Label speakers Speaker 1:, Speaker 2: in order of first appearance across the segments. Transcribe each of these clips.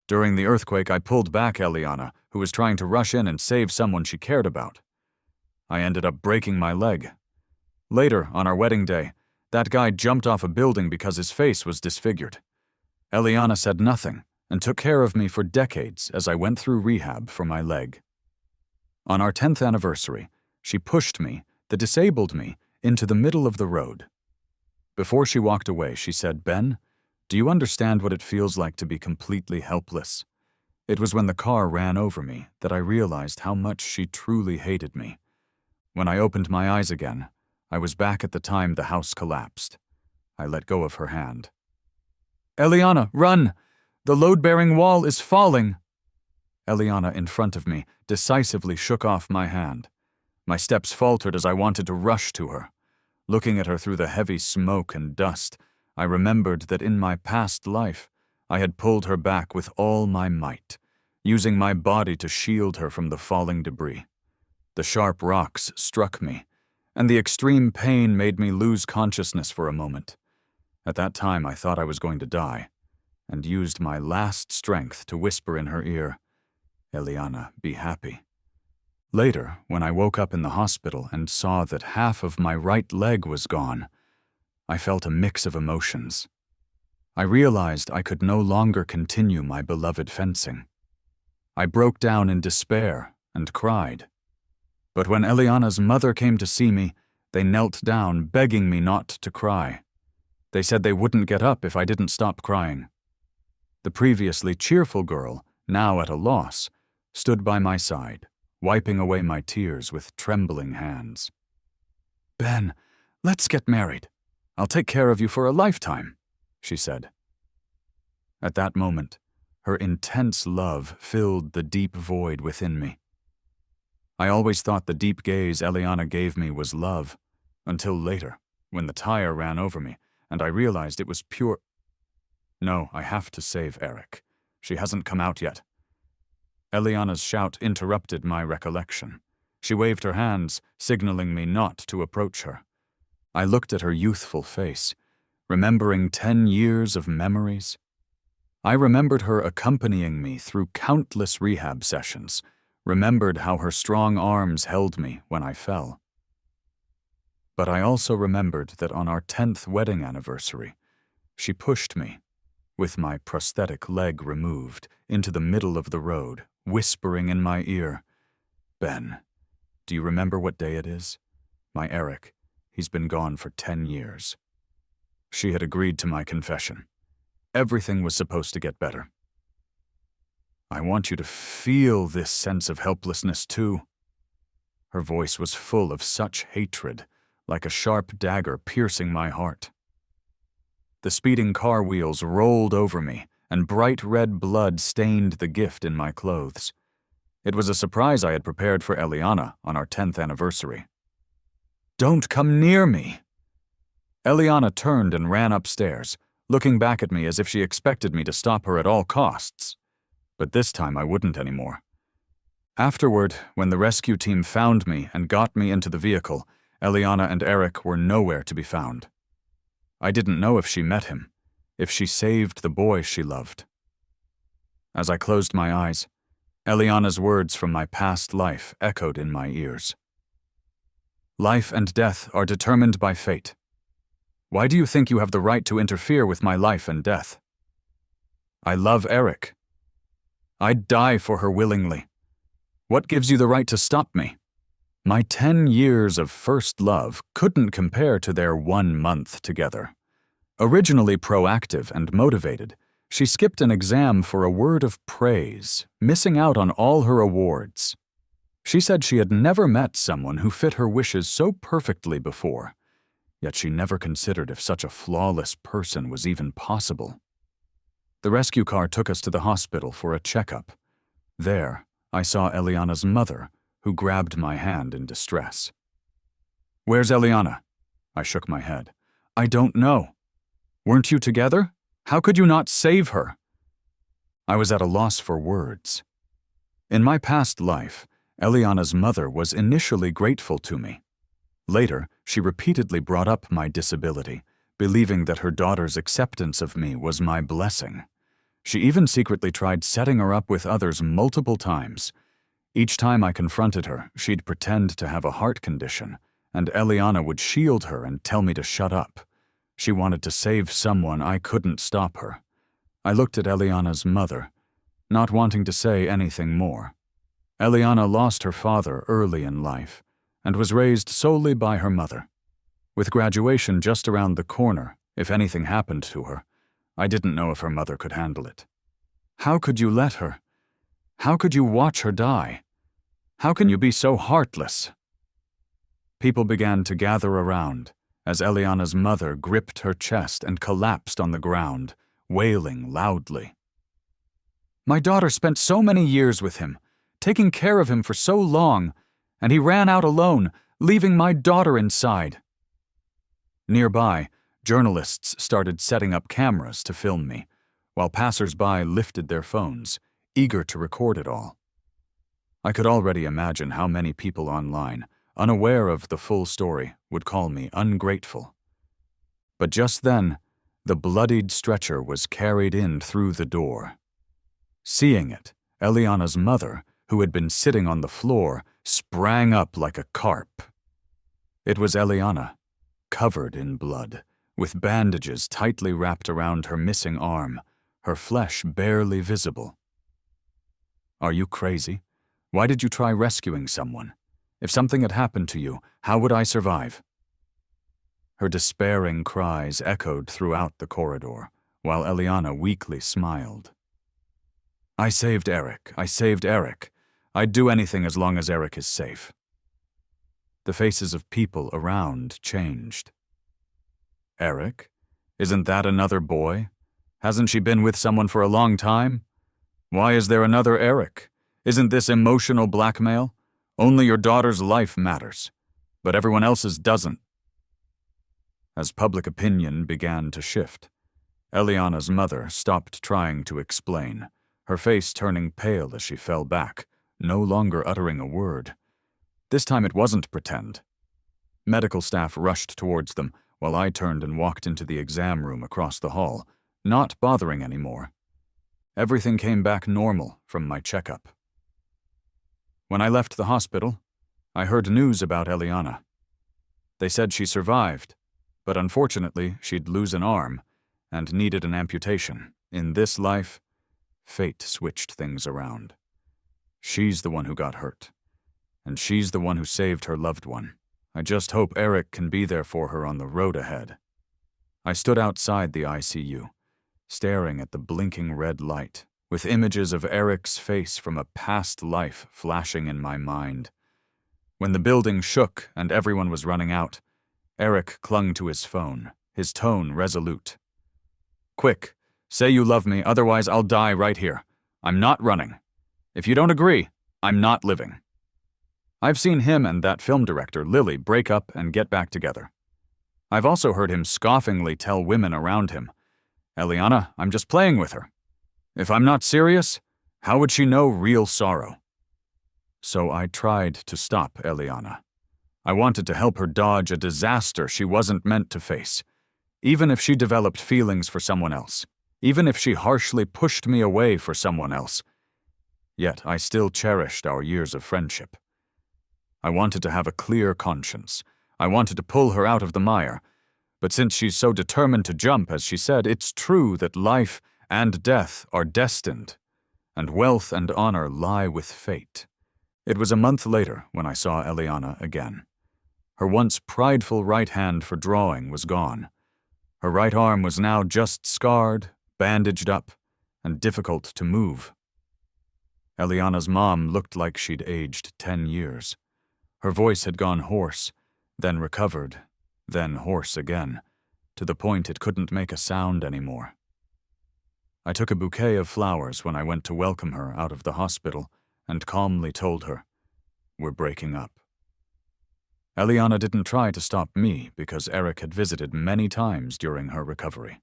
Speaker 1: During the earthquake, I pulled back Elelliana, who was trying to rush in and save someone she cared about. I ended up breaking my leg. Later, on our wedding day, that guy jumped off a building because his face was disfigured. Elelliana said nothing and took care of me for decades as I went through rehab for my leg. On our 10th anniversary, she pushed me, the disabled me, into the middle of the road. Before she walked away, she said, "Ben, do you understand what it feels like to be completely helpless?" It was when the car ran over me that I realized how much she truly hated me. When I opened my eyes again, I was back at the time the house collapsed. I let go of her hand. "Elelliana, run! The load-bearing wall is falling!" Elelliana, in front of me, decisively shook off my hand. My steps faltered as I wanted to rush to her. Looking at her through the heavy smoke and dust, I remembered that in my past life, I had pulled her back with all my might, using my body to shield her from the falling debris. The sharp rocks struck me, and the extreme pain made me lose consciousness for a moment. At that time, I thought I was going to die, and used my last strength to whisper in her ear, "Elelliana, be happy." Later, when I woke up in the hospital and saw that half of my right leg was gone, I felt a mix of emotions. I realized I could no longer continue my beloved fencing. I broke down in despair and cried. But when Elelliana's mother came to see me, they knelt down, begging me not to cry. They said they wouldn't get up if I didn't stop crying. The previously cheerful girl, now at a loss, stood by my side, wiping away my tears with trembling hands. "Ben, let's get married. I'll take care of you for a lifetime," she said. At that moment, her intense love filled the deep void within me. I always thought the deep gaze Elelliana gave me was love, until later, when the tire ran over me, and I realized it was pure— "No, I have to save Eric. She hasn't come out yet." Elelliana's shout interrupted my recollection. She waved her hands, signaling me not to approach her. I looked at her youthful face, remembering 10 years of memories. I remembered her accompanying me through countless rehab sessions, remembered how her strong arms held me when I fell. But I also remembered that on our 10th wedding anniversary, she pushed me, with my prosthetic leg removed, into the middle of the road, whispering in my ear, "Ben, do you remember what day it is? My Eric, he's been gone for 10 years. She had agreed to my confession. Everything was supposed to get better. I want you to feel this sense of helplessness too." Her voice was full of such hatred, like a sharp dagger piercing my heart. The speeding car wheels rolled over me, and bright red blood stained the gift in my clothes. It was a surprise I had prepared for Elelliana on our 10th anniversary. "Don't come near me!" Elelliana turned and ran upstairs, looking back at me as if she expected me to stop her at all costs. But this time I wouldn't anymore. Afterward, when the rescue team found me and got me into the vehicle, Elelliana and Eric were nowhere to be found. I didn't know if she met him, if she saved the boy she loved. As I closed my eyes, Elelliana's words from my past life echoed in my ears. "Life and death are determined by fate. Why do you think you have the right to interfere with my life and death? I love Eric. I'd die for her willingly. What gives you the right to stop me? My 10 years of first love couldn't compare to their 1 month together. Originally proactive and motivated, she skipped an exam for a word of praise, missing out on all her awards. She said she had never met someone who fit her wishes so perfectly before, yet she never considered if such a flawless person was even possible. The rescue car took us to the hospital for a checkup. There, I saw Elelliana's mother, who grabbed my hand in distress. "Where's Elelliana?" I shook my head. "I don't know. Weren't you together? How could you not save her?" I was at a loss for words. In my past life, Elelliana's mother was initially grateful to me. Later, she repeatedly brought up my disability, believing that her daughter's acceptance of me was my blessing. She even secretly tried setting her up with others multiple times. Each time I confronted her, she'd pretend to have a heart condition, and Elelliana would shield her and tell me to shut up. She wanted to save someone. I couldn't stop her. I looked at Elelliana's mother, not wanting to say anything more. Elelliana lost her father early in life and was raised solely by her mother. With graduation just around the corner, if anything happened to her, I didn't know if her mother could handle it. How could you let her? How could you watch her die? How can you be so heartless? People began to gather around as Elelliana's mother gripped her chest and collapsed on the ground, wailing loudly. My daughter spent so many years with him, taking care of him for so long, and he ran out alone, leaving my daughter inside. Nearby, journalists started setting up cameras to film me, while passers-by lifted their phones, eager to record it all. I could already imagine how many people online, unaware of the full story, would call me ungrateful. But just then, the bloodied stretcher was carried in through the door. Seeing it, Elelliana's mother, who had been sitting on the floor, sprang up like a carp. It was Elelliana, covered in blood, with bandages tightly wrapped around her missing arm, her flesh barely visible. Are you crazy? Why did you try rescuing someone? If something had happened to you, how would I survive? Her despairing cries echoed throughout the corridor, while Elelliana weakly smiled. I saved Eric. I saved Eric. I'd do anything as long as Eric is safe. The faces of people around changed. Eric? Isn't that another boy? Hasn't she been with someone for a long time? Why is there another Eric? Isn't this emotional blackmail? Only your daughter's life matters, but everyone else's doesn't. As public opinion began to shift, Elelliana's mother stopped trying to explain, her face turning pale as she fell back, no longer uttering a word. This time it wasn't pretend. Medical staff rushed towards them, while I turned and walked into the exam room across the hall, not bothering anymore. Everything came back normal from my checkup. When I left the hospital, I heard news about Elelliana. They said she survived, but unfortunately she'd lose an arm and needed an amputation. In this life, fate switched things around. She's the one who got hurt, and she's the one who saved her loved one. I just hope Eric can be there for her on the road ahead. I stood outside the ICU, staring at the blinking red light, with images of Eric's face from a past life flashing in my mind. When the building shook and everyone was running out, Eric clung to his phone, his tone resolute. Quick, say you love me, otherwise I'll die right here. I'm not running. If you don't agree, I'm not living. I've seen him and that film director, Lily, break up and get back together. I've also heard him scoffingly tell women around him, Elelliana, I'm just playing with her. If I'm not serious, how would she know real sorrow? So I tried to stop Elelliana. I wanted to help her dodge a disaster she wasn't meant to face, even if she developed feelings for someone else, even if she harshly pushed me away for someone else. Yet I still cherished our years of friendship. I wanted to have a clear conscience. I wanted to pull her out of the mire. But since she's so determined to jump, as she said, it's true that life and death are destined, and wealth and honor lie with fate. It was a month later when I saw Elelliana again. Her once prideful right hand for drawing was gone. Her right arm was now just scarred, bandaged up, and difficult to move. Elelliana's mom looked like she'd aged 10 years. Her voice had gone hoarse, then recovered, then hoarse again, to the point it couldn't make a sound anymore. I took a bouquet of flowers when I went to welcome her out of the hospital and calmly told her, "We're breaking up." Elelliana didn't try to stop me because Eric had visited many times during her recovery.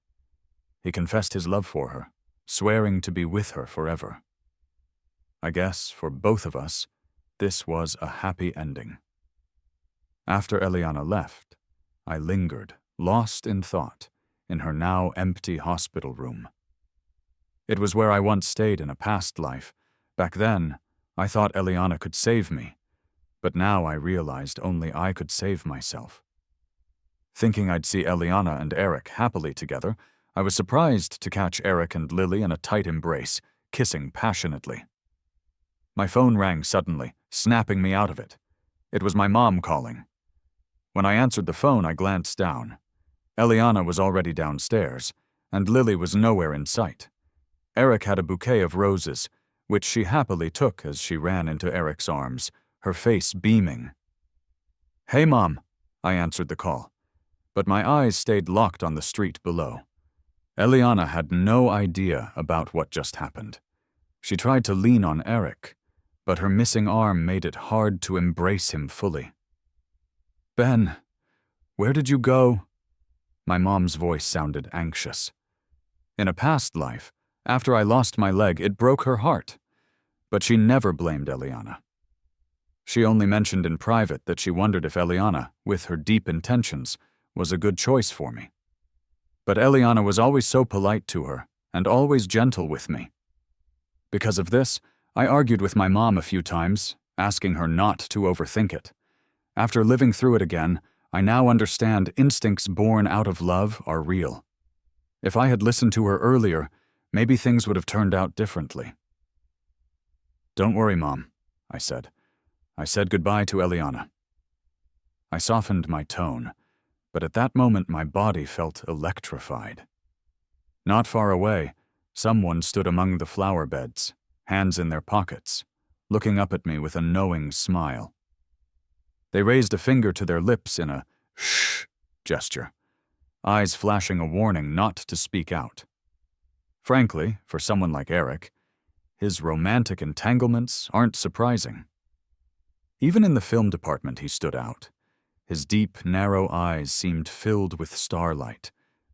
Speaker 1: He confessed his love for her, swearing to be with her forever. I guess, for both of us, this was a happy ending. After Elelliana left, I lingered, lost in thought, in her now empty hospital room. It was where I once stayed in a past life. Back then, I thought Elelliana could save me, but now I realized only I could save myself. Thinking I'd see Elelliana and Eric happily together, I was surprised to catch Eric and Lily in a tight embrace, kissing passionately. My phone rang suddenly, snapping me out of it. It was my mom calling. When I answered the phone, I glanced down. Elelliana was already downstairs, and Lily was nowhere in sight. Eric had a bouquet of roses, which she happily took as she ran into Eric's arms, her face beaming. "Hey, Mom," I answered the call, but my eyes stayed locked on the street below. Elelliana had no idea about what just happened. She tried to lean on Eric, but her missing arm made it hard to embrace him fully. "Ben, where did you go?" My mom's voice sounded anxious. In a past life, after I lost my leg, it broke her heart. But she never blamed Elelliana. She only mentioned in private that she wondered if Elelliana, with her deep intentions, was a good choice for me. But Elelliana was always so polite to her, and always gentle with me. Because of this, I argued with my mom a few times, asking her not to overthink it. After living through it again, I now understand instincts born out of love are real. If I had listened to her earlier, maybe things would have turned out differently. "Don't worry, Mom," I said. I said goodbye to Elelliana. I softened my tone, but at that moment my body felt electrified. Not far away, someone stood among the flower beds, hands in their pockets, looking up at me with a knowing smile. They raised a finger to their lips in a shh gesture, eyes flashing a warning not to speak out. Frankly, for someone like Eric, his romantic entanglements aren't surprising. Even in the film department he stood out. His deep, narrow eyes seemed filled with starlight,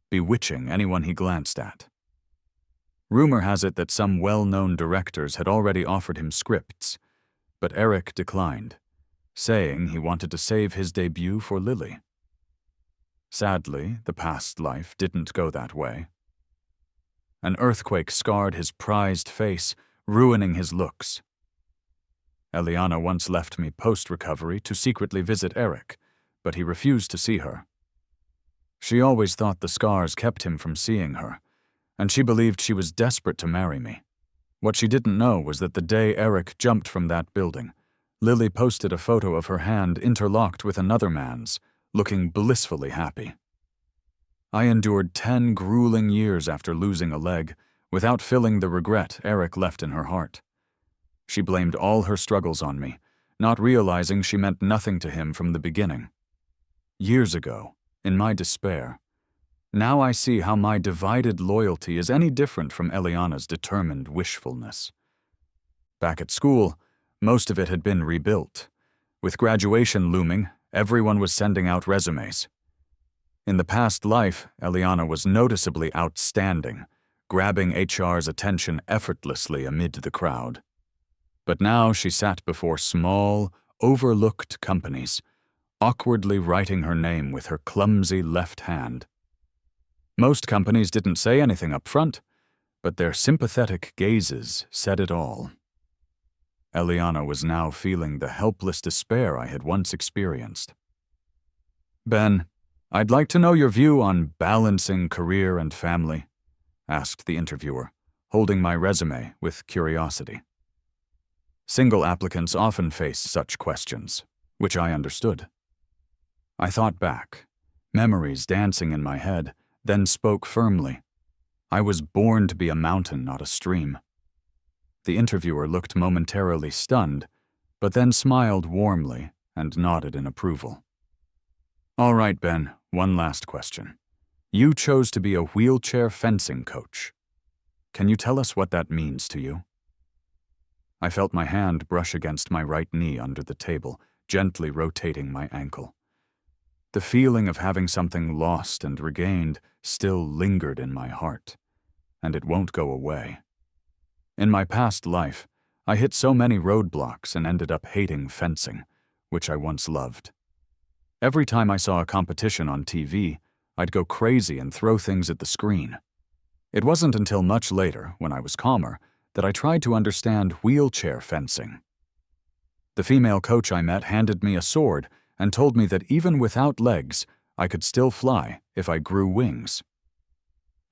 Speaker 1: bewitching anyone he glanced at. Rumor has it that some well-known directors had already offered him scripts, but Eric declined, saying he wanted to save his debut for Lily. Sadly, the past life didn't go that way. An earthquake scarred his prized face, ruining his looks. Elelliana once left me post-recovery to secretly visit Eric, but he refused to see her. She always thought the scars kept him from seeing her, and she believed she was desperate to marry me. What she didn't know was that the day Eric jumped from that building, Lily posted a photo of her hand interlocked with another man's, looking blissfully happy. I endured 10 grueling years after losing a leg, without feeling the regret Eric left in her heart. She blamed all her struggles on me, not realizing she meant nothing to him from the beginning. Years ago, in my despair, now I see how my divided loyalty is any different from Elelliana's determined wishfulness. Back at school, most of it had been rebuilt. With graduation looming, everyone was sending out resumes. In the past life, Elelliana was noticeably outstanding, grabbing HR's attention effortlessly amid the crowd. But now she sat before small, overlooked companies, awkwardly writing her name with her clumsy left hand. Most companies didn't say anything up front, but their sympathetic gazes said it all. Elelliana was now feeling the helpless despair I had once experienced. "Ben, I'd like to know your view on balancing career and family," asked the interviewer, holding my resume with curiosity. Single applicants often face such questions, which I understood. I thought back, memories dancing in my head, then spoke firmly. I was born to be a mountain, not a stream. The interviewer looked momentarily stunned, but then smiled warmly and nodded in approval. "All right, Ben, one last question. You chose to be a wheelchair fencing coach. Can you tell us what that means to you?" I felt my hand brush against my right knee under the table, gently rotating my ankle. The feeling of having something lost and regained still lingered in my heart, and it won't go away. In my past life, I hit so many roadblocks and ended up hating fencing, which I once loved. Every time I saw a competition on TV, I'd go crazy and throw things at the screen. It wasn't until much later, when I was calmer, that I tried to understand wheelchair fencing. The female coach I met handed me a sword and told me that even without legs, I could still fly if I grew wings.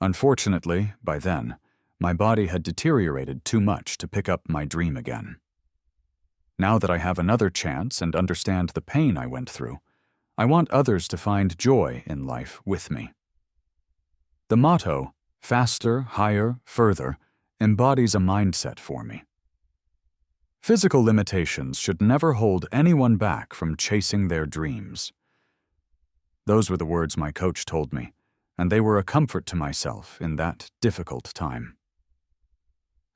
Speaker 1: Unfortunately, by then, my body had deteriorated too much to pick up my dream again. Now that I have another chance and understand the pain I went through, I want others to find joy in life with me. The motto, faster, higher, further, embodies a mindset for me. Physical limitations should never hold anyone back from chasing their dreams. Those were the words my coach told me, and they were a comfort to myself in that difficult time.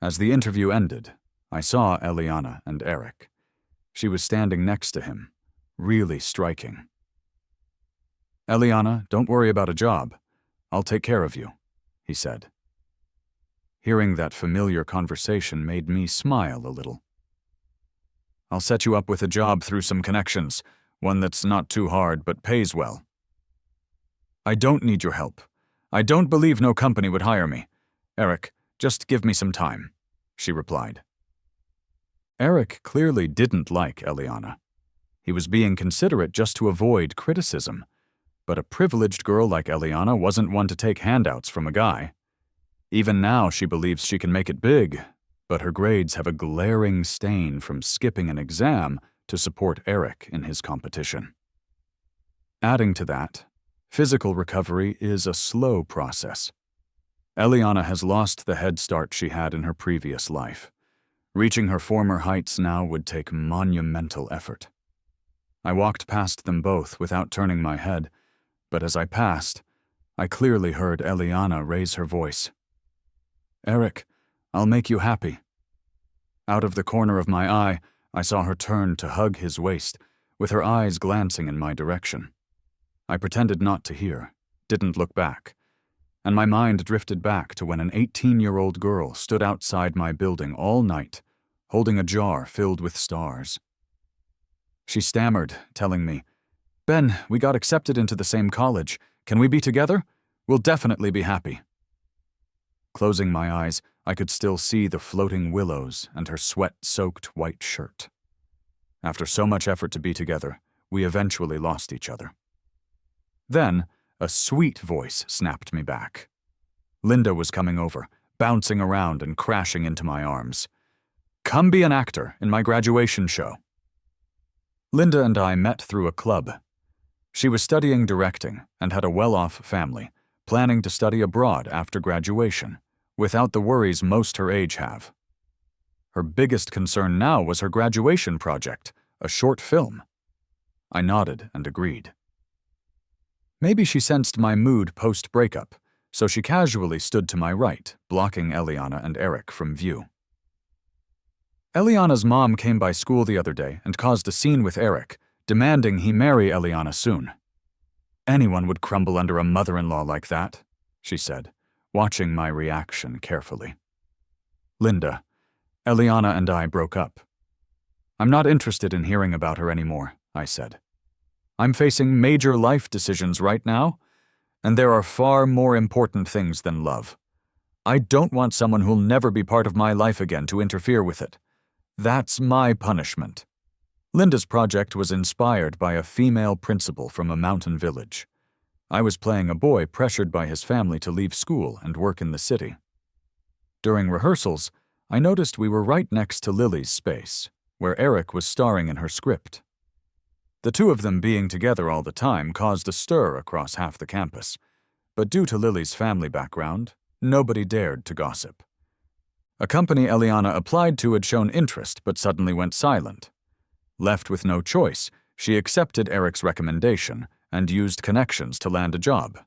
Speaker 1: As the interview ended, I saw Elelliana and Eric. She was standing next to him, really striking. "Elelliana, don't worry about a job. I'll take care of you," he said. Hearing that familiar conversation made me smile a little. "I'll set you up with a job through some connections, one that's not too hard but pays well." "I don't need your help. I don't believe no company would hire me. Eric, just give me some time," she replied. Eric clearly didn't like Elelliana. He was being considerate just to avoid criticism, but a privileged girl like Elelliana wasn't one to take handouts from a guy. Even now she believes she can make it big, but her grades have a glaring stain from skipping an exam to support Eric in his competition. Adding to that, physical recovery is a slow process. Elelliana has lost the head start she had in her previous life. Reaching her former heights now would take monumental effort. I walked past them both without turning my head, but as I passed, I clearly heard Elelliana raise her voice. "Eric, I'll make you happy." Out of the corner of my eye, I saw her turn to hug his waist, with her eyes glancing in my direction. I pretended not to hear, didn't look back, and my mind drifted back to when an 18-year-old girl stood outside my building all night, holding a jar filled with stars. She stammered, telling me, "Ben, we got accepted into the same college. Can we be together? We'll definitely be happy." Closing my eyes, I could still see the floating willows and her sweat-soaked white shirt. After so much effort to be together, we eventually lost each other. Then, a sweet voice snapped me back. Linda was coming over, bouncing around and crashing into my arms. "Come be an actor in my graduation show." Linda and I met through a club. She was studying directing and had a well-off family, planning to study abroad after graduation, without the worries most her age have. Her biggest concern now was her graduation project, a short film. I nodded and agreed. Maybe she sensed my mood post-breakup, so she casually stood to my right, blocking Elelliana and Eric from view. Elelliana's mom came by school the other day and caused a scene with Eric, demanding he marry Elelliana soon. "Anyone would crumble under a mother-in-law like that," she said, watching my reaction carefully. "Linda, Elelliana and I broke up." "I'm not interested in hearing about her anymore," I said. "I'm facing major life decisions right now, and there are far more important things than love. I don't want someone who'll never be part of my life again to interfere with it. That's my punishment." Linda's project was inspired by a female principal from a mountain village. I was playing a boy pressured by his family to leave school and work in the city. During rehearsals, I noticed we were right next to Lily's space, where Eric was starring in her script. The two of them being together all the time caused a stir across half the campus, but due to Lily's family background, nobody dared to gossip. A company Elelliana applied to had shown interest but suddenly went silent. Left with no choice, she accepted Eric's recommendation and used connections to land a job.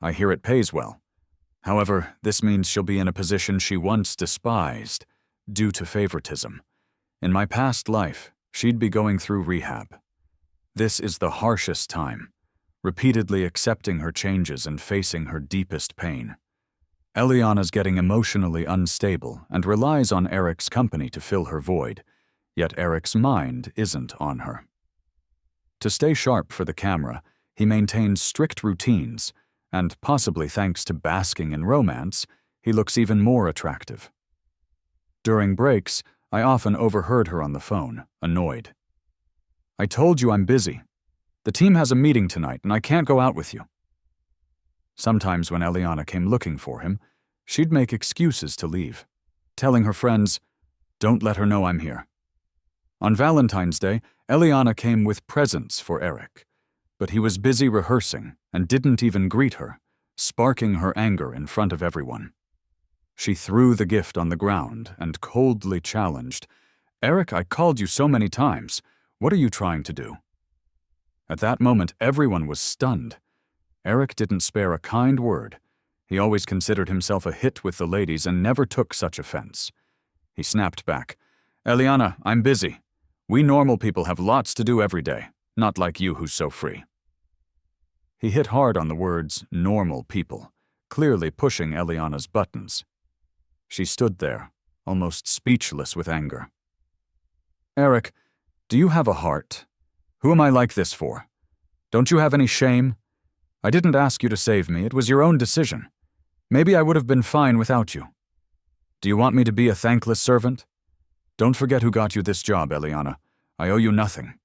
Speaker 1: I hear it pays well. However, this means she'll be in a position she once despised, due to favoritism. In my past life, she'd be going through rehab. This is the harshest time, repeatedly accepting her changes and facing her deepest pain. Elelliana's getting emotionally unstable and relies on Eric's company to fill her void, yet Eric's mind isn't on her. To stay sharp for the camera, he maintains strict routines, and possibly thanks to basking in romance, he looks even more attractive. During breaks, I often overheard her on the phone, annoyed. "I told you I'm busy. The team has a meeting tonight and I can't go out with you." Sometimes when Elelliana came looking for him, she'd make excuses to leave, telling her friends, "Don't let her know I'm here." On Valentine's Day, Elelliana came with presents for Eric, but he was busy rehearsing and didn't even greet her, sparking her anger in front of everyone. She threw the gift on the ground and coldly challenged, "Eric, I called you so many times. What are you trying to do?" At that moment, everyone was stunned. Eric didn't spare a kind word. He always considered himself a hit with the ladies and never took such offense. He snapped back, "Elelliana, I'm busy. We normal people have lots to do every day, not like you who's so free." He hit hard on the words normal people, clearly pushing Elelliana's buttons. She stood there, almost speechless with anger. "Eric, do you have a heart? Who am I like this for? Don't you have any shame? I didn't ask you to save me, it was your own decision. Maybe I would have been fine without you. Do you want me to be a thankless servant? Don't forget who got you this job, Elelliana. I owe you nothing."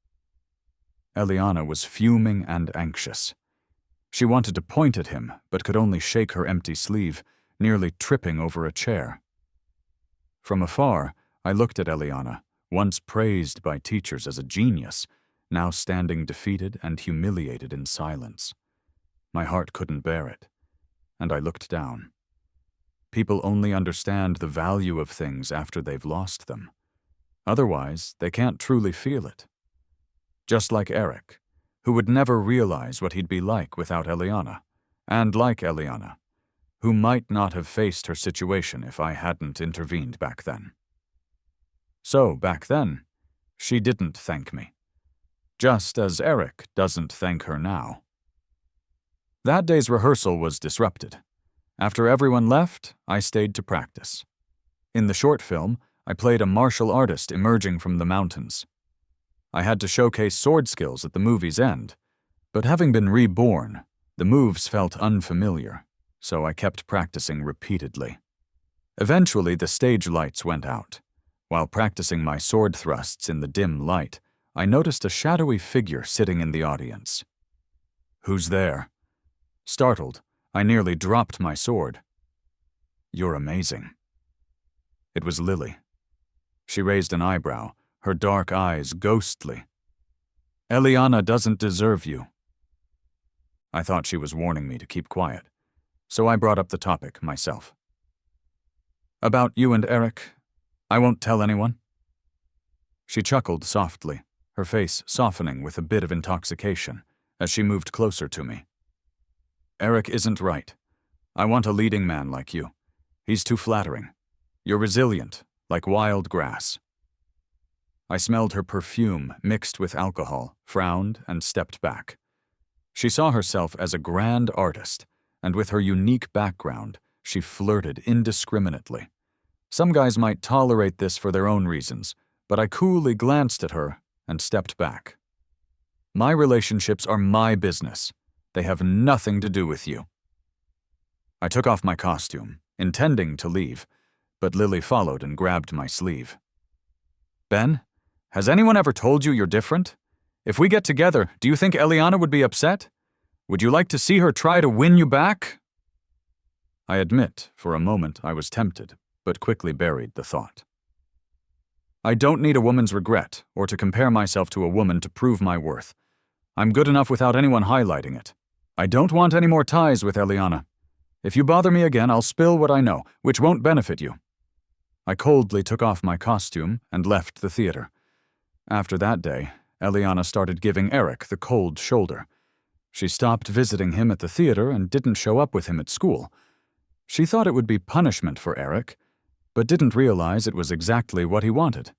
Speaker 1: Elelliana was fuming and anxious. She wanted to point at him, but could only shake her empty sleeve, nearly tripping over a chair. From afar, I looked at Elelliana, once praised by teachers as a genius, now standing defeated and humiliated in silence. My heart couldn't bear it, and I looked down. People only understand the value of things after they've lost them. Otherwise, they can't truly feel it. Just like Eric, who would never realize what he'd be like without Elelliana, and like Elelliana, who might not have faced her situation if I hadn't intervened back then. So, back then, she didn't thank me, just as Eric doesn't thank her now. That day's rehearsal was disrupted. After everyone left, I stayed to practice. In the short film, I played a martial artist emerging from the mountains. I had to showcase sword skills at the movie's end, but having been reborn, the moves felt unfamiliar, so I kept practicing repeatedly. Eventually, the stage lights went out. While practicing my sword thrusts in the dim light, I noticed a shadowy figure sitting in the audience. "Who's there?" Startled, I nearly dropped my sword. "You're amazing." It was Lily. She raised an eyebrow, her dark eyes ghostly. "Elelliana doesn't deserve you." I thought she was warning me to keep quiet, so I brought up the topic myself. "About you and Eric, I won't tell anyone." She chuckled softly, her face softening with a bit of intoxication as she moved closer to me. "Eric isn't right. I want a leading man like you. He's too flattering. You're resilient, like wild grass." I smelled her perfume mixed with alcohol, frowned, and stepped back. She saw herself as a grand artist, and with her unique background, she flirted indiscriminately. Some guys might tolerate this for their own reasons, but I coolly glanced at her and stepped back. "My relationships are my business. They have nothing to do with you." I took off my costume, intending to leave, but Lily followed and grabbed my sleeve. "Ben, has anyone ever told you you're different? If we get together, do you think Elelliana would be upset? Would you like to see her try to win you back?" I admit, for a moment I was tempted, but quickly buried the thought. I don't need a woman's regret or to compare myself to a woman to prove my worth. I'm good enough without anyone highlighting it. I don't want any more ties with Elelliana. If you bother me again, I'll spill what I know, which won't benefit you. I coldly took off my costume and left the theater. After that day, Elelliana started giving Eric the cold shoulder. She stopped visiting him at the theater and didn't show up with him at school. She thought it would be punishment for Eric, but didn't realize it was exactly what he wanted.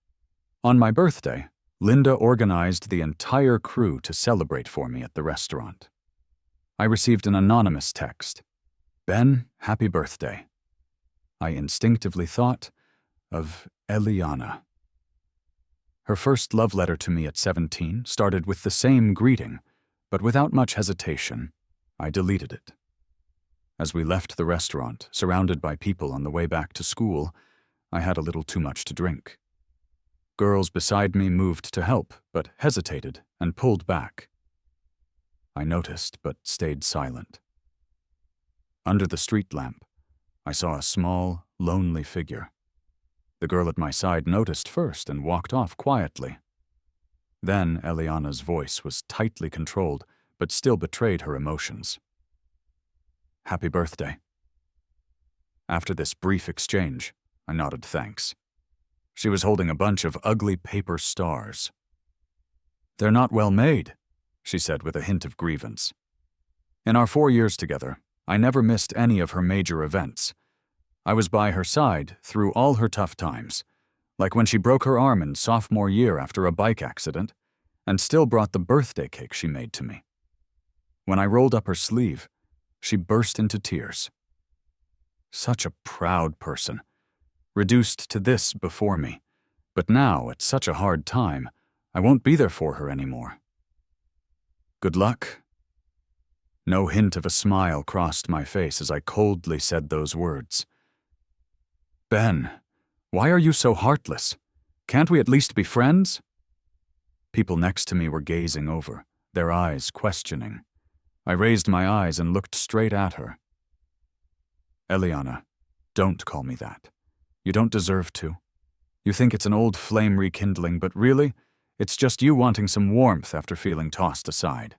Speaker 1: On my birthday, Linda organized the entire crew to celebrate for me at the restaurant. I received an anonymous text. "Ben, happy birthday." I instinctively thought of Elelliana. Her first love letter to me at 17 started with the same greeting, but without much hesitation, I deleted it. As we left the restaurant, surrounded by people on the way back to school, I had a little too much to drink. Girls beside me moved to help, but hesitated and pulled back. I noticed, but stayed silent. Under the street lamp, I saw a small, lonely figure. The girl at my side noticed first and walked off quietly. Then Elelliana's voice was tightly controlled, but still betrayed her emotions. "Happy birthday." After this brief exchange, I nodded thanks. She was holding a bunch of ugly paper stars. "They're not well made," she said with a hint of grievance. In our 4 years together, I never missed any of her major events. I was by her side through all her tough times, like when she broke her arm in sophomore year after a bike accident, and still brought the birthday cake she made to me. When I rolled up her sleeve, she burst into tears. Such a proud person, reduced to this before me, but now, at such a hard time, I won't be there for her anymore. "Good luck." No hint of a smile crossed my face as I coldly said those words. "Ben, why are you so heartless? Can't we at least be friends?" People next to me were gazing over, their eyes questioning. I raised my eyes and looked straight at her. "Elelliana, don't call me that. You don't deserve to. You think it's an old flame rekindling, but really, it's just you wanting some warmth after feeling tossed aside.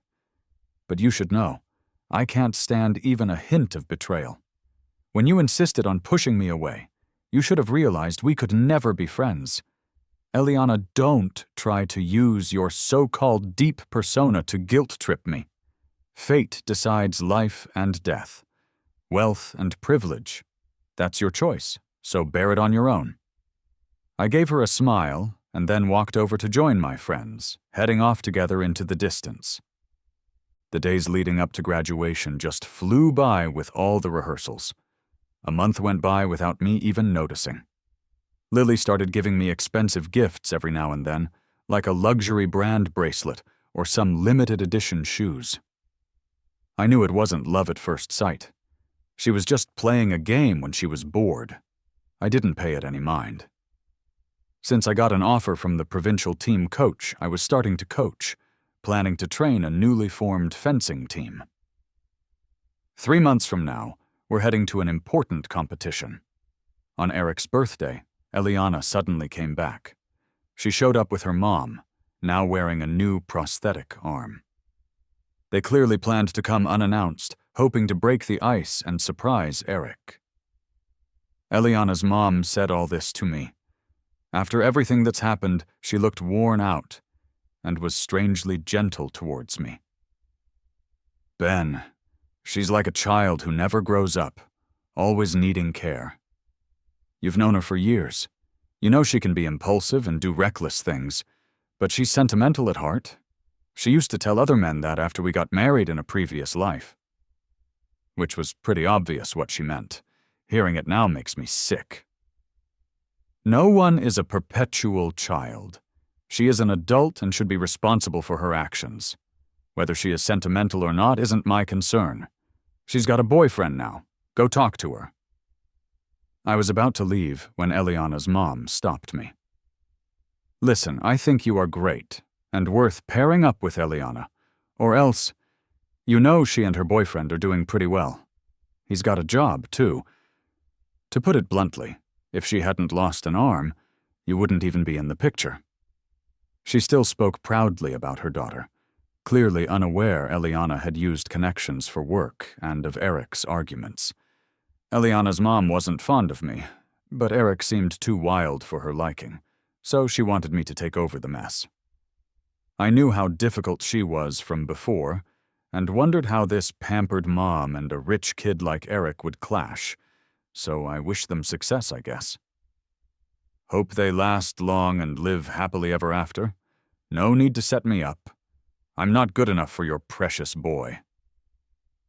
Speaker 1: But you should know, I can't stand even a hint of betrayal. When you insisted on pushing me away, you should have realized we could never be friends. Elelliana, don't try to use your so-called deep persona to guilt-trip me. Fate decides life and death, wealth and privilege. That's your choice, so bear it on your own." I gave her a smile and then walked over to join my friends, heading off together into the distance. The days leading up to graduation just flew by with all the rehearsals. A month went by without me even noticing. Lily started giving me expensive gifts every now and then, like a luxury brand bracelet or some limited edition shoes. I knew it wasn't love at first sight. She was just playing a game when she was bored. I didn't pay it any mind. Since I got an offer from the provincial team coach, I was starting to coach, planning to train a newly formed fencing team. 3 months from now, we're heading to an important competition. On Eric's birthday, Elelliana suddenly came back. She showed up with her mom, now wearing a new prosthetic arm. They clearly planned to come unannounced, hoping to break the ice and surprise Eric. Elelliana's mom said all this to me. After everything that's happened, she looked worn out and was strangely gentle towards me. "Ben, she's like a child who never grows up, always needing care. You've known her for years. You know she can be impulsive and do reckless things, but she's sentimental at heart. She used to tell other men that after we got married in a previous life." Which was pretty obvious what she meant. Hearing it now makes me sick. No one is a perpetual child. She is an adult and should be responsible for her actions. Whether she is sentimental or not isn't my concern. She's got a boyfriend now. Go talk to her. I was about to leave when Elelliana's mom stopped me. "Listen, I think you are great and worth pairing up with Elelliana, or else, you know she and her boyfriend are doing pretty well. He's got a job, too. To put it bluntly, if she hadn't lost an arm, you wouldn't even be in the picture." She still spoke proudly about her daughter, clearly unaware Elelliana had used connections for work and of Eric's arguments. Elelliana's mom wasn't fond of me, but Eric seemed too wild for her liking, so she wanted me to take over the mess. I knew how difficult she was from before, and wondered how this pampered mom and a rich kid like Eric would clash, so I wished them success, I guess. Hope they last long and live happily ever after. No need to set me up. I'm not good enough for your precious boy.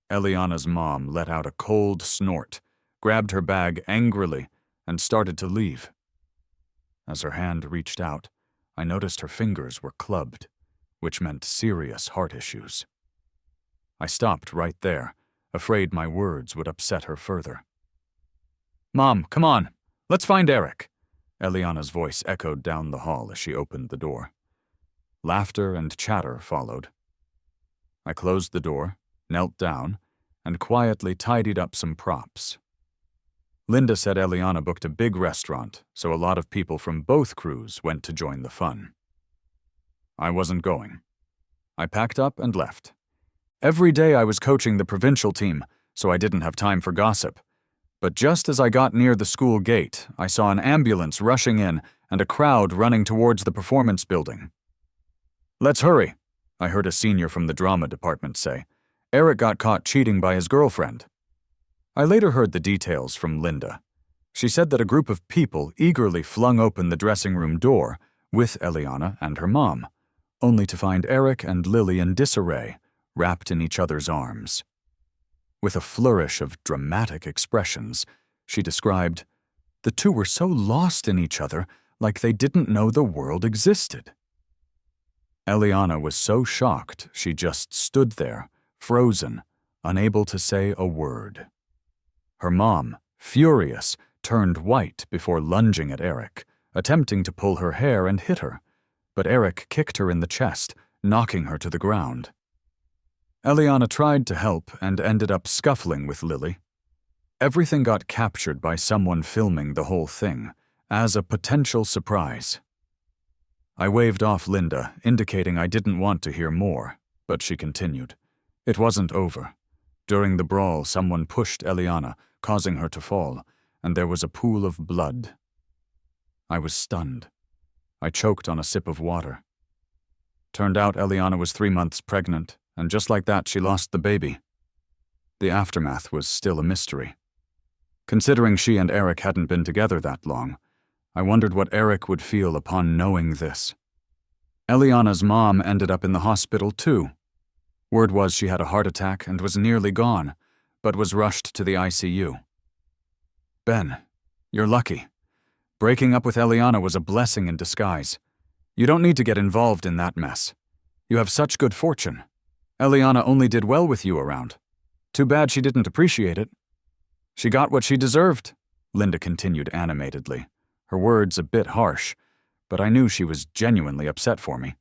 Speaker 1: Elelliana's mom let out a cold snort, grabbed her bag angrily, and started to leave. As her hand reached out, I noticed her fingers were clubbed, which meant serious heart issues. I stopped right there, afraid my words would upset her further. "Mom, come on. Let's find Eric." Elelliana's voice echoed down the hall as she opened the door. Laughter and chatter followed. I closed the door, knelt down, and quietly tidied up some props. Linda said Elelliana booked a big restaurant, so a lot of people from both crews went to join the fun. I wasn't going. I packed up and left. Every day I was coaching the provincial team, so I didn't have time for gossip. But just as I got near the school gate, I saw an ambulance rushing in and a crowd running towards the performance building. "Let's hurry," I heard a senior from the drama department say. "Eric got caught cheating by his girlfriend." I later heard the details from Linda. She said that a group of people eagerly flung open the dressing room door with Elelliana and her mom, only to find Eric and Lily in disarray, wrapped in each other's arms. With a flourish of dramatic expressions, she described, "The two were so lost in each other, like they didn't know the world existed." Elelliana was so shocked she just stood there, frozen, unable to say a word. Her mom, furious, turned white before lunging at Eric, attempting to pull her hair and hit her, but Eric kicked her in the chest, knocking her to the ground. Elelliana tried to help and ended up scuffling with Lily. Everything got captured by someone filming the whole thing, as a potential surprise. I waved off Linda, indicating I didn't want to hear more, but she continued. It wasn't over. During the brawl, someone pushed Elelliana, causing her to fall, and there was a pool of blood. I was stunned. I choked on a sip of water. Turned out Elelliana was 3 months pregnant, and just like that she lost the baby. The aftermath was still a mystery. Considering she and Eric hadn't been together that long, I wondered what Eric would feel upon knowing this. Elelliana's mom ended up in the hospital too. Word was she had a heart attack and was nearly gone, but was rushed to the ICU. "Ben, you're lucky. Breaking up with Elelliana was a blessing in disguise. You don't need to get involved in that mess. You have such good fortune. Elelliana only did well with you around. Too bad she didn't appreciate it." "She got what she deserved," Linda continued animatedly, her words a bit harsh, but I knew she was genuinely upset for me.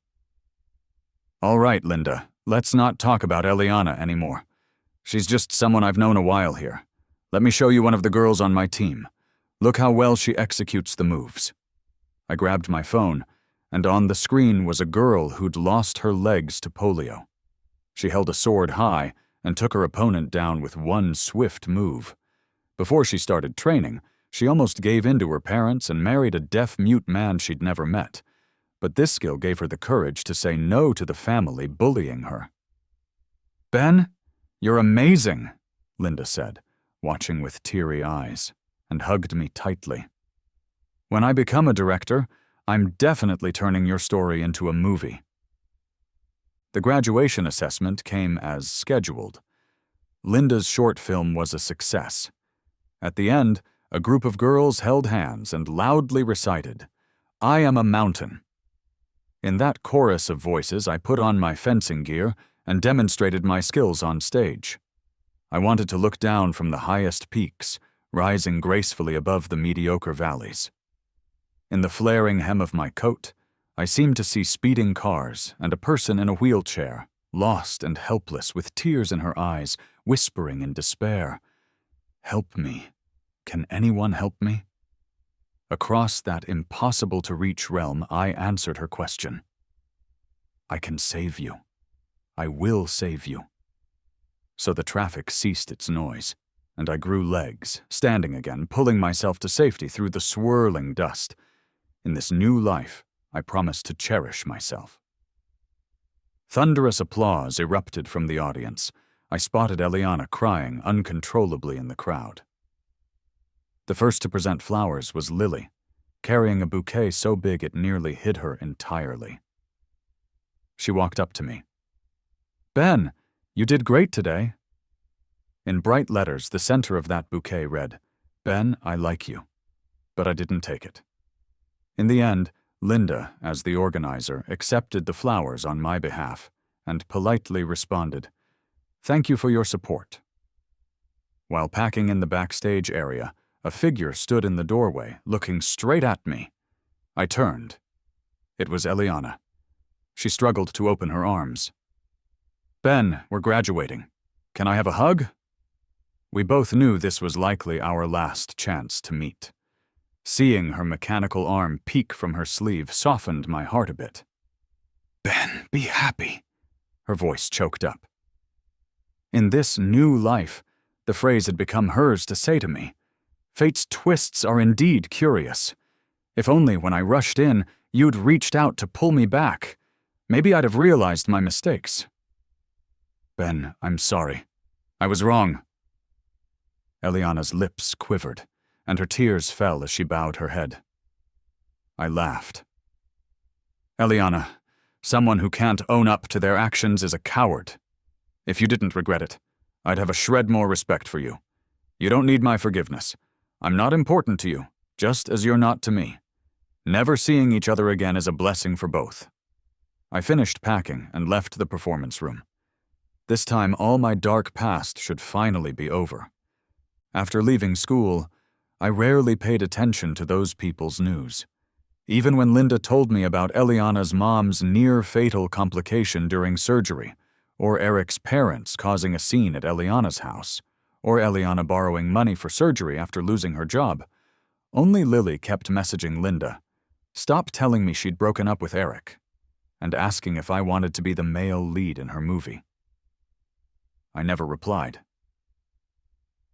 Speaker 1: "All right, Linda, let's not talk about Elelliana anymore. She's just someone I've known a while here. Let me show you one of the girls on my team. Look how well she executes the moves." I grabbed my phone, and on the screen was a girl who'd lost her legs to polio. She held a sword high and took her opponent down with one swift move. Before she started training, she almost gave in to her parents and married a deaf-mute man she'd never met. But this skill gave her the courage to say no to the family bullying her. "Ben, you're amazing," Linda said, watching with teary eyes, and hugged me tightly. "When I become a director, I'm definitely turning your story into a movie." The graduation assessment came as scheduled. Linda's short film was a success. At the end, a group of girls held hands and loudly recited, "I am a mountain." In that chorus of voices, I put on my fencing gear and demonstrated my skills on stage. I wanted to look down from the highest peaks, rising gracefully above the mediocre valleys. In the flaring hem of my coat, I seemed to see speeding cars and a person in a wheelchair, lost and helpless with tears in her eyes, whispering in despair, "Help me. Can anyone help me?" Across that impossible-to-reach realm, I answered her question. "I can save you. I will save you." So the traffic ceased its noise, and I grew legs, standing again, pulling myself to safety through the swirling dust. In this new life, I promised to cherish myself. Thunderous applause erupted from the audience. I spotted Elelliana crying uncontrollably in the crowd. The first to present flowers was Lily, carrying a bouquet so big it nearly hid her entirely. She walked up to me. "Ben, you did great today." In bright letters, the center of that bouquet read, "Ben, I like you." But I didn't take it. In the end, Linda, as the organizer, accepted the flowers on my behalf and politely responded, "Thank you for your support." While packing in the backstage area, a figure stood in the doorway, looking straight at me. I turned. It was Elelliana. She struggled to open her arms. "Ben, we're graduating. Can I have a hug?" We both knew this was likely our last chance to meet. Seeing her mechanical arm peek from her sleeve softened my heart a bit. "Ben, be happy," her voice choked up. In this new life, the phrase had become hers to say to me. Fate's twists are indeed curious. If only when I rushed in, you'd reached out to pull me back. Maybe I'd have realized my mistakes. "Ben, I'm sorry. I was wrong." Elelliana's lips quivered, and her tears fell as she bowed her head. I laughed. "Elelliana, someone who can't own up to their actions is a coward. If you didn't regret it, I'd have a shred more respect for you. You don't need my forgiveness. I'm not important to you, just as you're not to me. Never seeing each other again is a blessing for both." I finished packing and left the performance room. This time, all my dark past should finally be over. After leaving school, I rarely paid attention to those people's news. Even when Linda told me about Elelliana's mom's near-fatal complication during surgery, or Eric's parents causing a scene at Elelliana's house, or Elelliana borrowing money for surgery after losing her job, only Lily kept messaging Linda, "Stop telling me she'd broken up with Eric," and asking if I wanted to be the male lead in her movie. I never replied.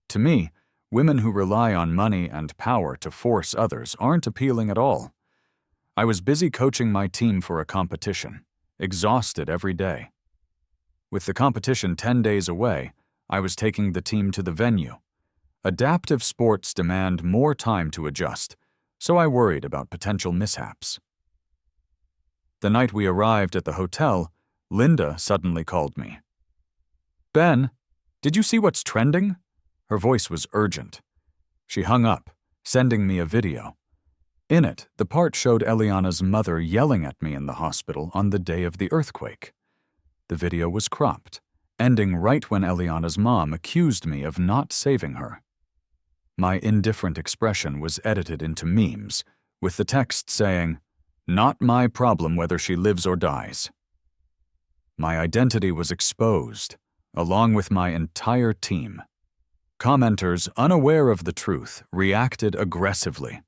Speaker 1: To me, women who rely on money and power to force others aren't appealing at all. I was busy coaching my team for a competition, exhausted every day. With the competition 10 days away, I was taking the team to the venue. Adaptive sports demand more time to adjust, so I worried about potential mishaps. The night we arrived at the hotel, Linda suddenly called me. "Ben, did you see what's trending?" Her voice was urgent. She hung up, sending me a video. In it, the part showed Elelliana's mother yelling at me in the hospital on the day of the earthquake. The video was cropped, ending right when Elelliana's mom accused me of not saving her. My indifferent expression was edited into memes, with the text saying, "Not my problem whether she lives or dies." My identity was exposed, along with my entire team. Commenters, unaware of the truth, reacted aggressively.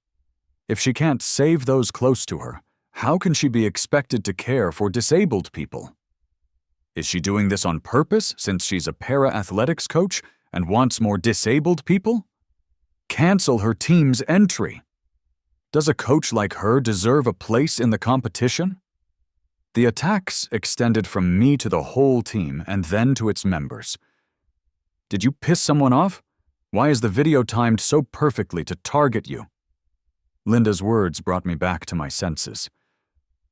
Speaker 1: If she can't save those close to her, how can she be expected to care for disabled people? Is she doing this on purpose since she's a para-athletics coach and wants more disabled people? Cancel her team's entry. Does a coach like her deserve a place in the competition? The attacks extended from me to the whole team and then to its members. Did you piss someone off? Why is the video timed so perfectly to target you? Linda's words brought me back to my senses.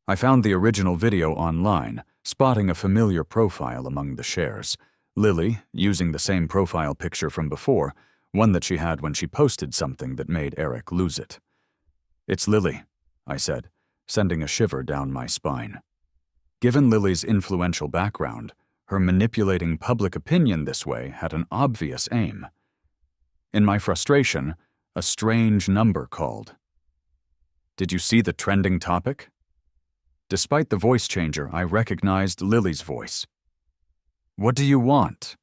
Speaker 1: I found the original video online, spotting a familiar profile among the shares. Lily, using the same profile picture from before, one that she had when she posted something that made Eric lose it. "It's Lily," I said, sending a shiver down my spine. Given Lily's influential background, her manipulating public opinion this way had an obvious aim. In my frustration, a strange number called. "Did you see the trending topic?" Despite the voice changer, I recognized Lily's voice. "What do you want?"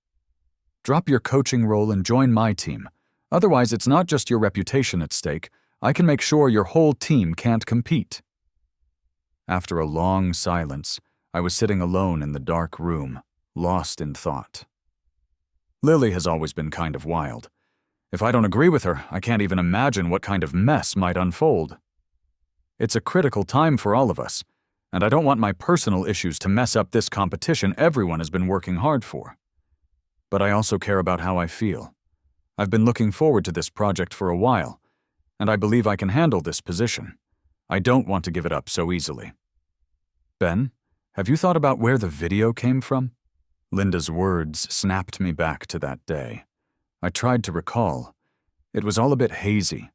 Speaker 1: "Drop your coaching role and join my team. Otherwise, it's not just your reputation at stake. I can make sure your whole team can't compete." After a long silence, I was sitting alone in the dark room, lost in thought. Lily has always been kind of wild. If I don't agree with her, I can't even imagine what kind of mess might unfold. It's a critical time for all of us, and I don't want my personal issues to mess up this competition everyone has been working hard for. But I also care about how I feel. I've been looking forward to this project for a while, and I believe I can handle this position. I don't want to give it up so easily. "Ben, have you thought about where the video came from?" Linda's words snapped me back to that day. I tried to recall. It was all a bit hazy.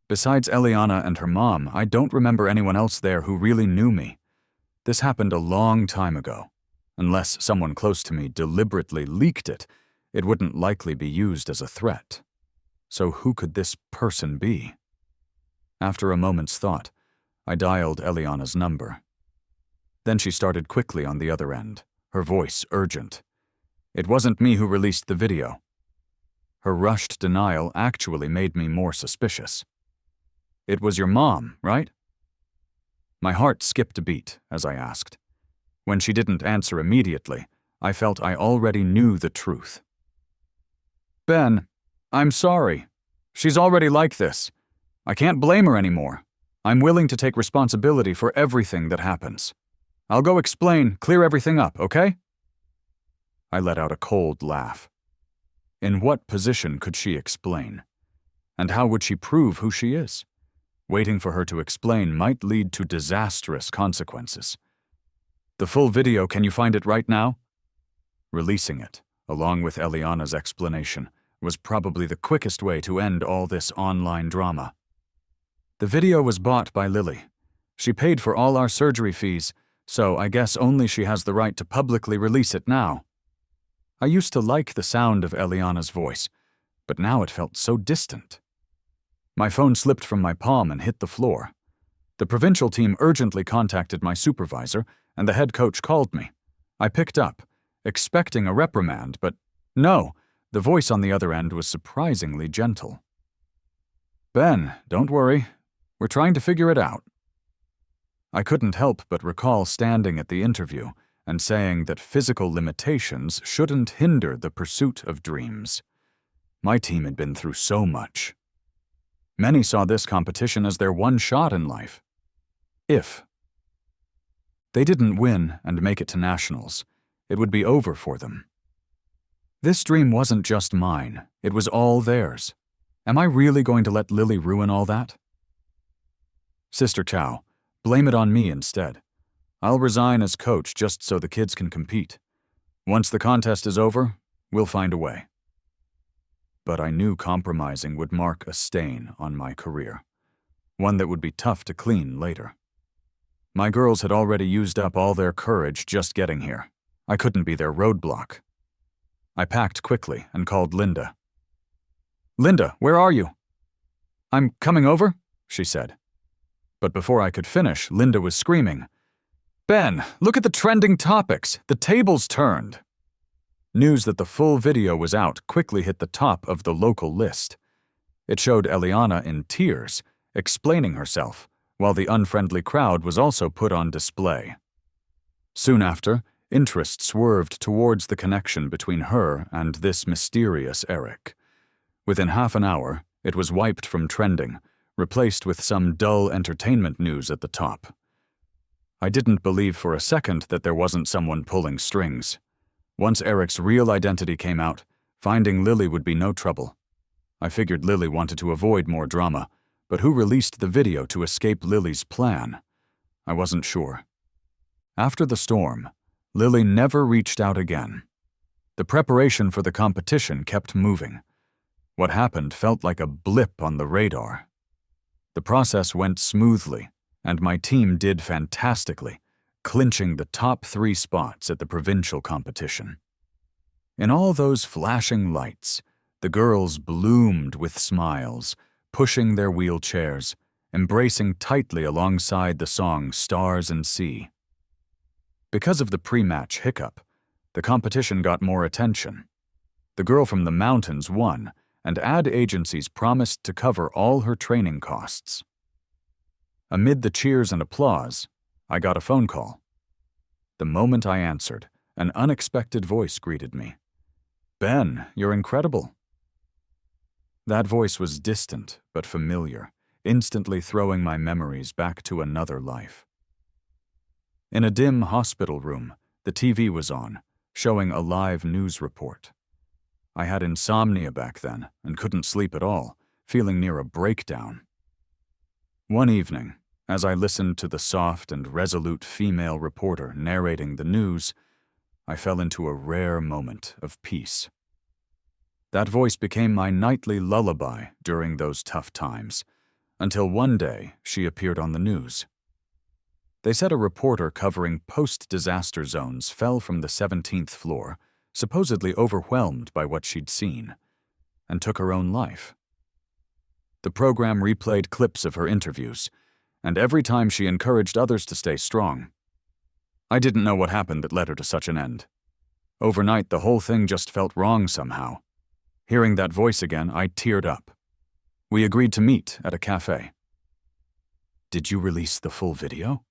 Speaker 1: Besides Elelliana and her mom, I don't remember anyone else there who really knew me. This happened a long time ago. Unless someone close to me deliberately leaked it, It wouldn't likely be used as a threat. So who could this person be? After a moment's thought, I dialed Elelliana's number. Then she started quickly on the other end, her voice urgent. It wasn't me who released the video. Her rushed denial actually made me more suspicious. It was your mom, right? My heart skipped a beat as I asked. When she didn't answer immediately, I felt I already knew the truth. Ben, I'm sorry. She's already like this. I can't blame her anymore. I'm willing to take responsibility for everything that happens. I'll go explain, clear everything up, okay? I let out a cold laugh. In what position could she explain? And how would she prove who she is? Waiting for her to explain might lead to disastrous consequences. The full video, can you find it right now? Releasing it, along with Elelliana's explanation, was probably the quickest way to end all this online drama. The video was bought by Lily. She paid for all our surgery fees, so I guess only she has the right to publicly release it now. I used to like the sound of Elelliana's voice, but now it felt so distant. My phone slipped from my palm and hit the floor. The provincial team urgently contacted my supervisor, and the head coach called me. I picked up, expecting a reprimand, but no, the voice on the other end was surprisingly gentle. Ben, don't worry. We're trying to figure it out. I couldn't help but recall standing at the interview and saying that physical limitations shouldn't hinder the pursuit of dreams. My team had been through so much. Many saw this competition as their one shot in life. If they didn't win and make it to nationals, it would be over for them. This dream wasn't just mine, it was all theirs. Am I really going to let Lily ruin all that? Sister Chow, blame it on me instead. I'll resign as coach just so the kids can compete. Once the contest is over, we'll find a way. But I knew compromising would mark a stain on my career, one that would be tough to clean later. My girls had already used up all their courage just getting here. I couldn't be their roadblock. I packed quickly and called Linda. Linda, where are you? I'm coming over, she said. But before I could finish, Linda was screaming, Ben, look at the trending topics. The table's turned. News that the full video was out quickly hit the top of the local list. It showed Elelliana in tears, explaining herself, while the unfriendly crowd was also put on display. Soon after, interest swerved towards the connection between her and this mysterious Eric. Within half an hour, it was wiped from trending, replaced with some dull entertainment news at the top. I didn't believe for a second that there wasn't someone pulling strings. Once Eric's real identity came out, finding Lily would be no trouble. I figured Lily wanted to avoid more drama, but who released the video to escape Lily's plan? I wasn't sure. After the storm, Lily never reached out again. The preparation for the competition kept moving. What happened felt like a blip on the radar. The process went smoothly, and my team did fantastically, clinching the top 3 spots at the provincial competition. In all those flashing lights, the girls bloomed with smiles, pushing their wheelchairs, embracing tightly alongside the song Stars and Sea. Because of the pre-match hiccup, the competition got more attention. The girl from the mountains won, and ad agencies promised to cover all her training costs. Amid the cheers and applause, I got a phone call. The moment I answered, an unexpected voice greeted me. Ben, you're incredible. That voice was distant but familiar, instantly throwing my memories back to another life. In a dim hospital room, the TV was on, showing a live news report. I had insomnia back then and couldn't sleep at all, feeling near a breakdown. One evening, as I listened to the soft and resolute female reporter narrating the news, I fell into a rare moment of peace. That voice became my nightly lullaby during those tough times, until one day she appeared on the news. They said a reporter covering post-disaster zones fell from the 17th floor, supposedly overwhelmed by what she'd seen, and took her own life. The program replayed clips of her interviews, and every time she encouraged others to stay strong. I didn't know what happened that led her to such an end. Overnight, the whole thing just felt wrong somehow. Hearing that voice again, I teared up. We agreed to meet at a cafe. Did you release the full video?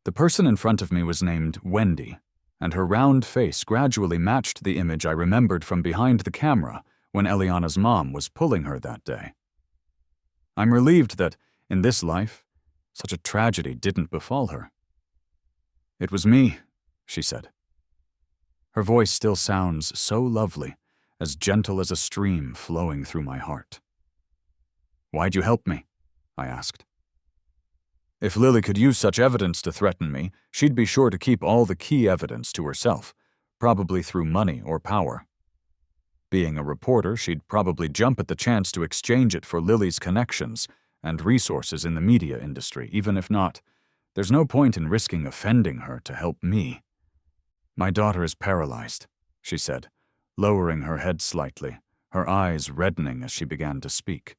Speaker 1: The person in front of me was named Wendy, and her round face gradually matched the image I remembered from behind the camera when Elelliana's mom was pulling her that day. I'm relieved that, in this life, such a tragedy didn't befall her. It was me, she said. Her voice still sounds so lovely, as gentle as a stream flowing through my heart. Why'd you help me? I asked. If Lily could use such evidence to threaten me, she'd be sure to keep all the key evidence to herself, probably through money or power. Being a reporter, she'd probably jump at the chance to exchange it for Lily's connections and resources in the media industry. Even if not, there's no point in risking offending her to help me. My daughter is paralyzed, she said, lowering her head slightly, her eyes reddening as she began to speak.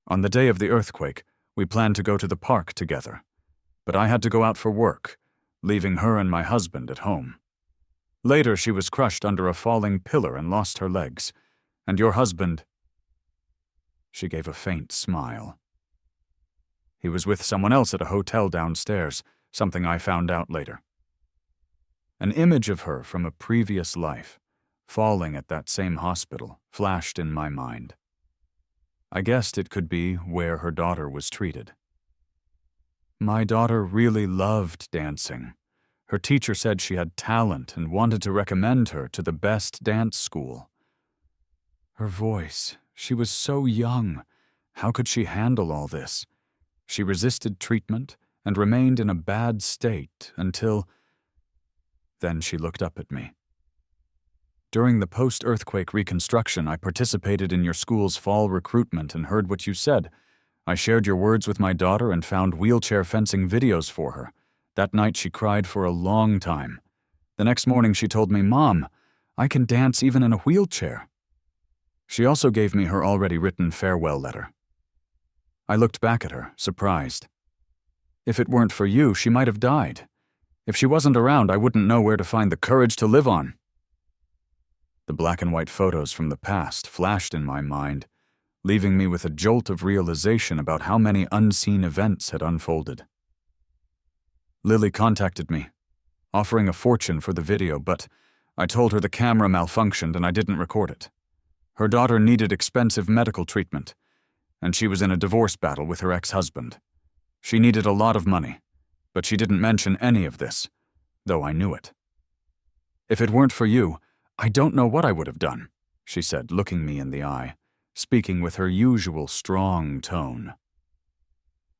Speaker 1: On the day of the earthquake, we planned to go to the park together, but I had to go out for work, leaving her and my husband at home. Later, she was crushed under a falling pillar and lost her legs, and your husband... She gave a faint smile. He was with someone else at a hotel downstairs, something I found out later. An image of her from a previous life, falling at that same hospital, flashed in my mind. I guessed it could be where her daughter was treated. My daughter really loved dancing. Her teacher said she had talent and wanted to recommend her to the best dance school. Her voice, she was so young. How could she handle all this? She resisted treatment and remained in a bad state until... Then she looked up at me. During the post-earthquake reconstruction, I participated in your school's fall recruitment and heard what you said. I shared your words with my daughter and found wheelchair fencing videos for her. That night she cried for a long time. The next morning she told me, "Mom, I can dance even in a wheelchair." She also gave me her already written farewell letter. I looked back at her, surprised. If it weren't for you, she might have died. If she wasn't around, I wouldn't know where to find the courage to live on. The black and white photos from the past flashed in my mind, leaving me with a jolt of realization about how many unseen events had unfolded. Lily contacted me, offering a fortune for the video, but I told her the camera malfunctioned and I didn't record it. Her daughter needed expensive medical treatment, and she was in a divorce battle with her ex-husband. She needed a lot of money, but she didn't mention any of this, though I knew it. If it weren't for you, I don't know what I would have done, she said, looking me in the eye, speaking with her usual strong tone.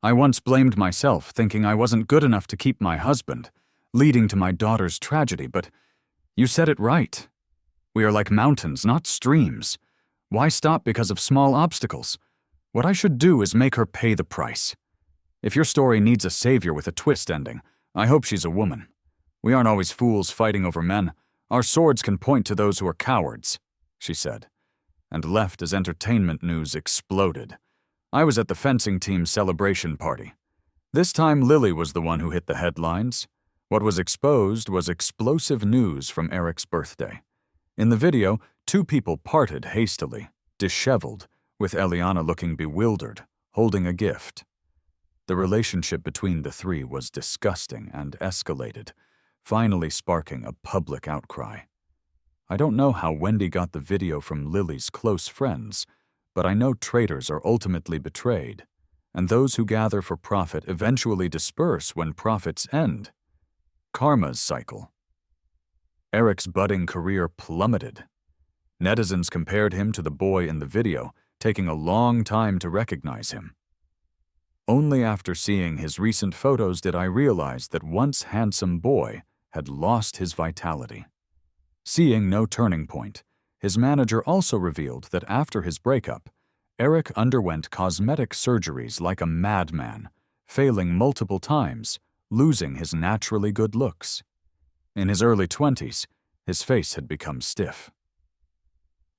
Speaker 1: I once blamed myself, thinking I wasn't good enough to keep my husband, leading to my daughter's tragedy, but you said it right. We are like mountains, not streams. Why stop because of small obstacles? What I should do is make her pay the price. If your story needs a savior with a twist ending, I hope she's a woman. We aren't always fools fighting over men. Our swords can point to those who are cowards, she said, and left as entertainment news exploded. I was at the fencing team's celebration party. This time Lily was the one who hit the headlines. What was exposed was explosive news from Eric's birthday. In the video, two people parted hastily, disheveled, with Elelliana looking bewildered, holding a gift. The relationship between the three was disgusting and escalated, finally sparking a public outcry. I don't know how Wendy got the video from Lily's close friends, but I know traitors are ultimately betrayed, and those who gather for profit eventually disperse when profits end. Karma's cycle. Eric's budding career plummeted. Netizens compared him to the boy in the video, taking a long time to recognize him. Only after seeing his recent photos did I realize that once handsome boy had lost his vitality. Seeing no turning point, his manager also revealed that after his breakup, Eric underwent cosmetic surgeries like a madman, failing multiple times, losing his naturally good looks. In his early 20s, His face had become stiff.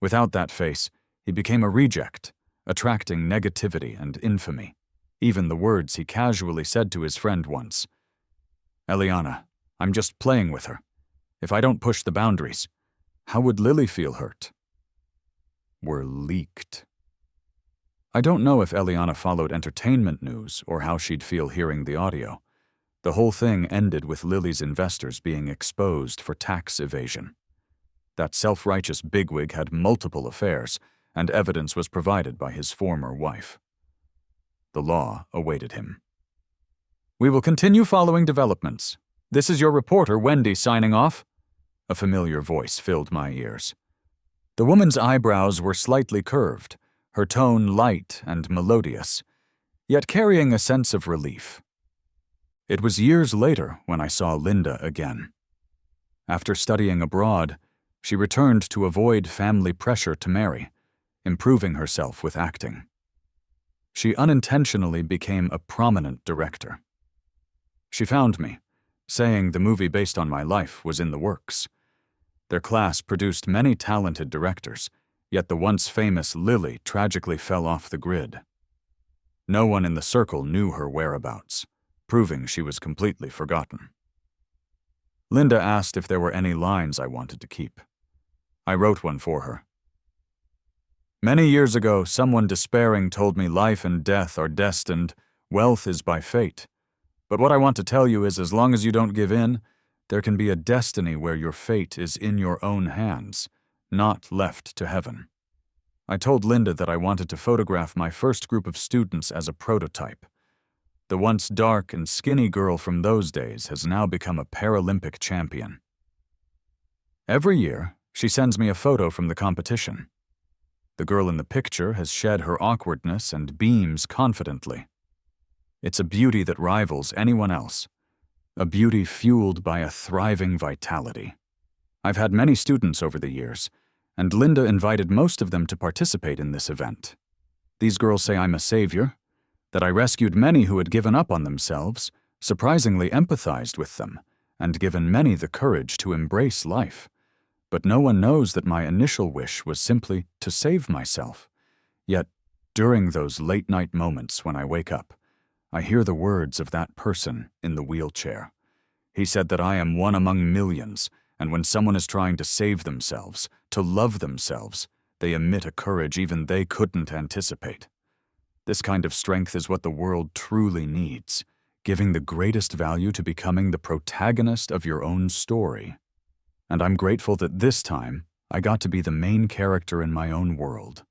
Speaker 1: Without that face, he became a reject, attracting negativity and infamy. Even the words he casually said to his friend once. "Elelliana, I'm just playing with her. If I don't push the boundaries, how would Lily feel hurt?" Were leaked. I don't know if Elelliana followed entertainment news or how she'd feel hearing the audio. The whole thing ended with Lily's investors being exposed for tax evasion. That self-righteous bigwig had multiple affairs, and evidence was provided by his former wife. The law awaited him. "We will continue following developments. This is your reporter, Wendy, signing off." A familiar voice filled my ears. The woman's eyebrows were slightly curved, her tone light and melodious, yet carrying a sense of relief. It was years later when I saw Linda again. After studying abroad, she returned to avoid family pressure to marry, improving herself with acting. She unintentionally became a prominent director. She found me, saying the movie based on my life was in the works. Their class produced many talented directors, yet the once famous Lily tragically fell off the grid. No one in the circle knew her whereabouts, proving she was completely forgotten. Linda asked if there were any lines I wanted to keep. I wrote one for her. "Many years ago, someone despairing told me life and death are destined, wealth is by fate. But what I want to tell you is as long as you don't give in, there can be a destiny where your fate is in your own hands, not left to heaven." I told Linda that I wanted to photograph my first group of students as a prototype. The once dark and skinny girl from those days has now become a Paralympic champion. Every year, she sends me a photo from the competition. The girl in the picture has shed her awkwardness and beams confidently. It's a beauty that rivals anyone else, a beauty fueled by a thriving vitality. I've had many students over the years, and Linda invited most of them to participate in this event. These girls say I'm a savior, that I rescued many who had given up on themselves, surprisingly empathized with them, and given many the courage to embrace life. But no one knows that my initial wish was simply to save myself. Yet, during those late-night moments when I wake up, I hear the words of that person in the wheelchair. He said that I am one among millions, and when someone is trying to save themselves, to love themselves, they emit a courage even they couldn't anticipate. This kind of strength is what the world truly needs, giving the greatest value to becoming the protagonist of your own story. And I'm grateful that this time, I got to be the main character in my own world.